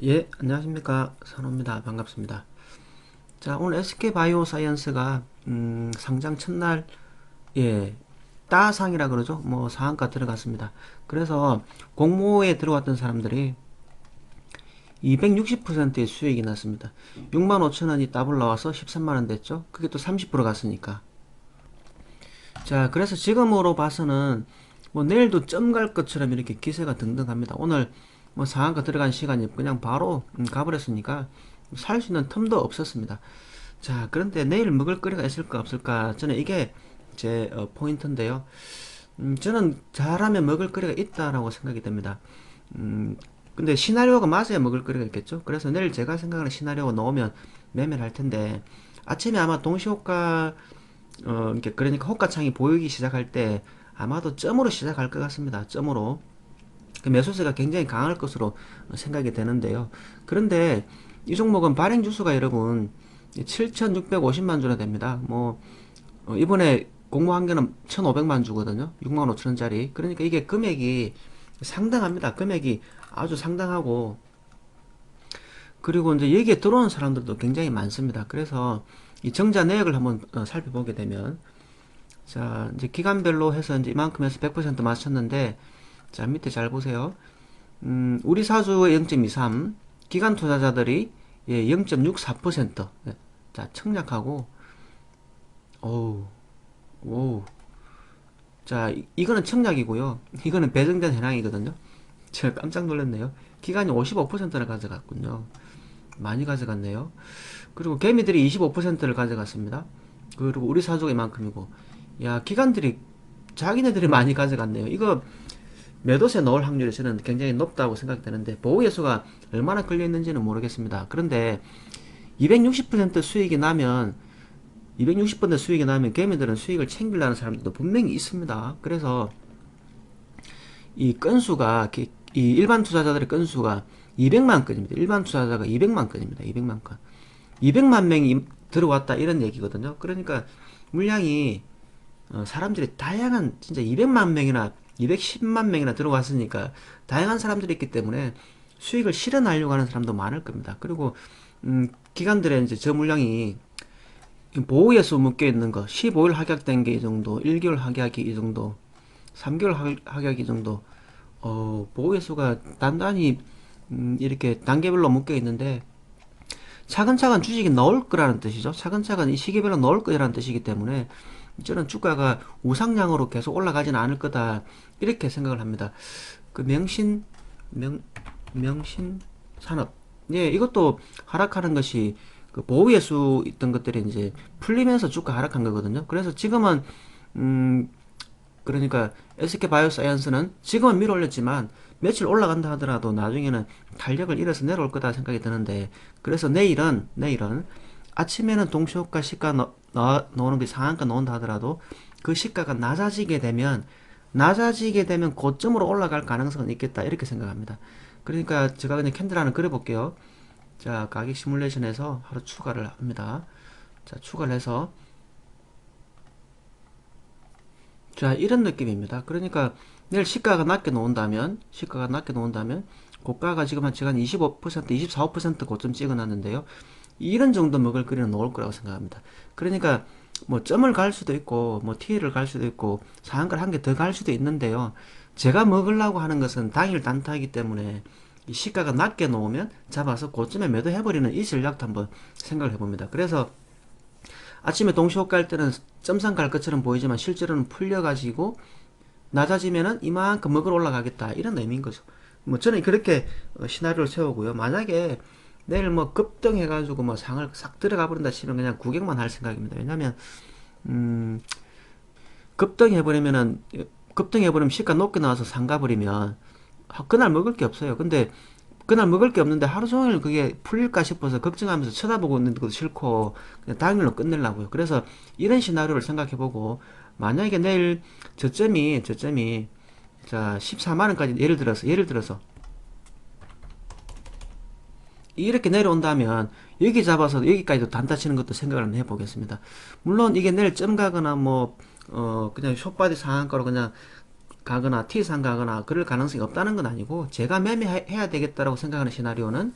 예, 안녕하십니까. 선호입니다. 반갑습니다. 자, 오늘 SK바이오사이언스가 상장 첫날 예, 따상이라 그러죠. 뭐 상한가 들어갔습니다. 그래서 공모에 들어왔던 사람들이 260%의 수익이 났습니다. 6만 5천 원이 더블 나와서 13만 원 됐죠. 그게 또 30% 갔으니까. 자, 그래서 지금으로 봐서는 뭐 내일도 점 갈 것처럼 이렇게 기세가 등등합니다. 오늘 뭐 상한가 들어간 시간이 그냥 바로 가버렸으니까 살 수 있는 틈도 없었습니다. 자, 그런데 내일 먹을 거리가 있을까 없을까? 저는 이게 제 포인트인데요. 저는 잘하면 먹을 거리가 있다라고 생각이 됩니다. 근데 시나리오가 맞아야 먹을 거리가 있겠죠? 그래서 내일 제가 생각하는 시나리오가 나오면 매매를 할 텐데, 아침에 아마 동시호가, 그러니까 호가창이 보이기 시작할 때 아마도 점으로 시작할 것 같습니다. 점으로. 그 매수세가 굉장히 강할 것으로 생각이 되는데요. 그런데 이 종목은 발행 주수가 여러분 7,650만 주나 됩니다. 뭐 이번에 공모한 개는 1,500만 주거든요. 6만 5천 원짜리. 그러니까 이게 금액이 상당합니다. 금액이 아주 상당하고 그리고 이제 여기에 들어오는 사람들도 굉장히 많습니다. 그래서 이 정자 내역을 한번 살펴보게 되면 자 이제 기간별로 해서 이제 이만큼 해서 100% 맞췄는데 자 밑에 잘 보세요. 우리 사주의 0.23, 기관 투자자들이 예, 0.64%. 예, 자, 청약하고, 어우, 오, 자, 이거는 청약이고요. 이거는 배정된 해량이거든요. 제가 깜짝 놀랐네요. 기관이 55%를 가져갔군요. 많이 가져갔네요. 그리고 개미들이 25%를 가져갔습니다. 그리고 우리 사주가 이만큼이고, 야, 기관들이 자기네들이 많이 가져갔네요. 이거 매도세 넣을 확률이 저는 굉장히 높다고 생각되는데 보호예수가 얼마나 걸려있는지는 모르겠습니다. 그런데 260% 수익이 나면 260% 수익이 나면 개미들은 수익을 챙기려는 사람들도 분명히 있습니다. 그래서 이 건수가 이 일반 투자자들의 건수가 200만 건입니다. 일반 투자자가 200만 건입니다. 200만 건. 200만 명이 들어왔다 이런 얘기거든요. 그러니까 물량이 사람들이 다양한 진짜 200만 명이나 210만 명이나 들어왔으니까 다양한 사람들이 있기 때문에 수익을 실현하려고 하는 사람도 많을 겁니다. 그리고 기관들의 이제 저 물량이 보호예수 묶여 있는 거 15일 확약된 게 이 정도, 1개월 확약이 이 정도, 3개월 확약이 이 정도. 보호예수가 단단히 이렇게 단계별로 묶여 있는데 차근차근 주식이 나올 거라는 뜻이죠. 차근차근 이 시기별로 나올 거라는 뜻이기 때문에 저는 주가가 우상향으로 계속 올라가지는 않을 거다 이렇게 생각을 합니다. 그 명신 산업 예 이것도 하락하는 것이 그 보호예수 있던 것들이 이제 풀리면서 주가 하락한 거거든요. 그래서 지금은 음 그러니까 SK바이오사이언스는 지금은 밀어 올렸지만 며칠 올라간다 하더라도 나중에는 탄력을 잃어서 내려올 거다 생각이 드는데 그래서 내일은 아침에는 동시호가 시가 나오는 게 상한가 나온다 하더라도 그 시가가 낮아지게 되면 고점으로 올라갈 가능성은 있겠다 이렇게 생각합니다. 그러니까 제가 그냥 캔들 하나 그려볼게요. 자 가격 시뮬레이션에서 하루 추가를 합니다. 자 추가를 해서 자 이런 느낌입니다. 그러니까 내일 시가가 낮게 나온다면 고가가 지금 한 제가 한 25%, 24% 고점 찍어놨는데요. 이런 정도 먹을 거리는 나올 거라고 생각합니다. 그러니까 뭐 점을 갈 수도 있고 뭐 TL을 갈 수도 있고 상한가를 한 개 더 갈 수도 있는데요. 제가 먹으려고 하는 것은 당일 단타이기 때문에 이 시가가 낮게 놓으면 잡아서 고점에 매도해버리는 이 전략도 한번 생각을 해봅니다. 그래서 아침에 동시호가 할 때는 점상 갈 것처럼 보이지만 실제로는 풀려가지고 낮아지면은 이만큼 먹으러 올라가겠다 이런 의미인 거죠. 뭐 저는 그렇게 시나리오를 세우고요. 만약에 내일 뭐 급등해가지고 뭐 상을 싹 들어가 버린다 치면 그냥 구경만 할 생각입니다. 왜냐면 음, 급등해버리면은 급등해버리면 시가 높게 나와서 상 가버리면 그날 먹을 게 없어요. 근데 그날 먹을 게 없는데 하루 종일 그게 풀릴까 싶어서 걱정하면서 쳐다보고 있는 것도 싫고 그냥 당일로 끝내려고요. 그래서 이런 시나리오를 생각해보고 만약에 내일 저점이 자 14만 원까지 예를 들어서 이렇게 내려온다면 여기 잡아서 여기까지도 단타 치는 것도 생각을 한번 해보겠습니다. 물론 이게 내일 점 가거나 뭐 그냥 숏바디 상한가로 그냥 가거나 T상 가거나 그럴 가능성이 없다는 건 아니고 제가 매매해야 되겠다라고 생각하는 시나리오는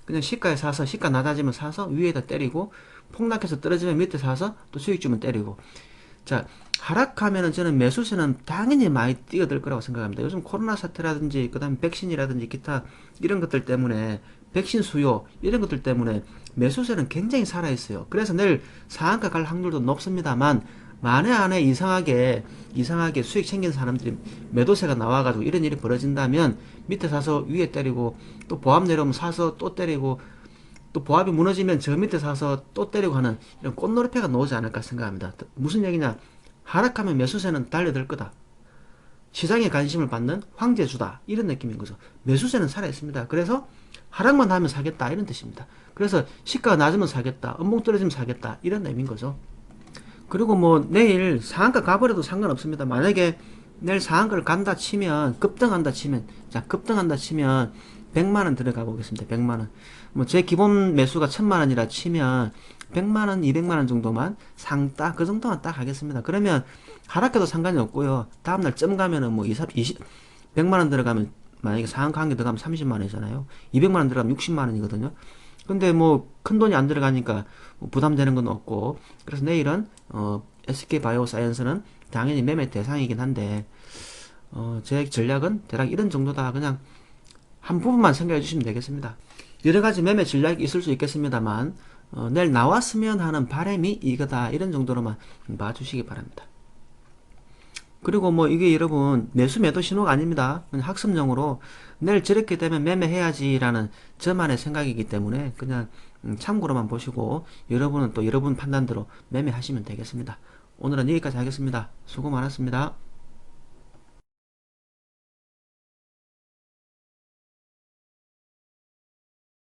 그냥 시가에 사서 시가 낮아지면 사서 위에다 때리고 폭락해서 떨어지면 밑에 사서 또 수익 주면 때리고. 자, 하락하면은 저는 매수세는 당연히 많이 뛰어들 거라고 생각합니다. 요즘 코로나 사태라든지 그다음에 백신이라든지 기타 이런 것들 때문에 백신 수요 이런 것들 때문에 매수세는 굉장히 살아 있어요. 그래서 내일 상한가 갈 확률도 높습니다만 만에 안에 이상하게 수익 챙긴 사람들이 매도세가 나와가지고 이런 일이 벌어진다면 밑에 사서 위에 때리고 또 보합 내려오면 사서 또 때리고 또 보합이 무너지면 저 밑에 사서 또 때리고 하는 이런 꽃놀이패가 나오지 않을까 생각합니다. 무슨 얘기냐? 하락하면 매수세는 달려들 거다. 시장에 관심을 받는 황제주다. 이런 느낌인 거죠. 매수세는 살아있습니다. 그래서 하락만 하면 사겠다. 이런 뜻입니다. 그래서 시가가 낮으면 사겠다. 음봉 떨어지면 사겠다. 이런 의미인 거죠. 그리고 뭐 내일 상한가 가버려도 상관없습니다. 만약에 내일 상한가를 간다 치면 급등한다 치면 자 급등한다 치면 100만원 들어가 보겠습니다. 100만원. 뭐 제 기본 매수가 1000만원이라 치면 100만원, 200만원 정도만 상따 그 정도만 딱 하겠습니다. 그러면 하락해도 상관이 없고요. 다음날 점 가면은 뭐 100만원 들어가면 만약에 상한가 한 개 들어가면 30만원이잖아요. 200만원 들어가면 60만원이거든요. 근데 뭐 큰 돈이 안 들어가니까 뭐 부담되는 건 없고 그래서 내일은 SK바이오사이언스는 당연히 매매 대상이긴 한데 제 전략은 대략 이런 정도다. 그냥 한 부분만 생각해 주시면 되겠습니다. 여러 가지 매매 전략이 있을 수 있겠습니다만 내일 나왔으면 하는 바람이 이거다. 이런 정도로만 봐주시기 바랍니다. 그리고 뭐 이게 여러분 매수 매도 신호가 아닙니다. 그냥 학습용으로 내일 저렇게 되면 매매해야지라는 저만의 생각이기 때문에 그냥 참고로만 보시고 여러분은 또 여러분 판단대로 매매하시면 되겠습니다. 오늘은 여기까지 하겠습니다. 수고 많았습니다.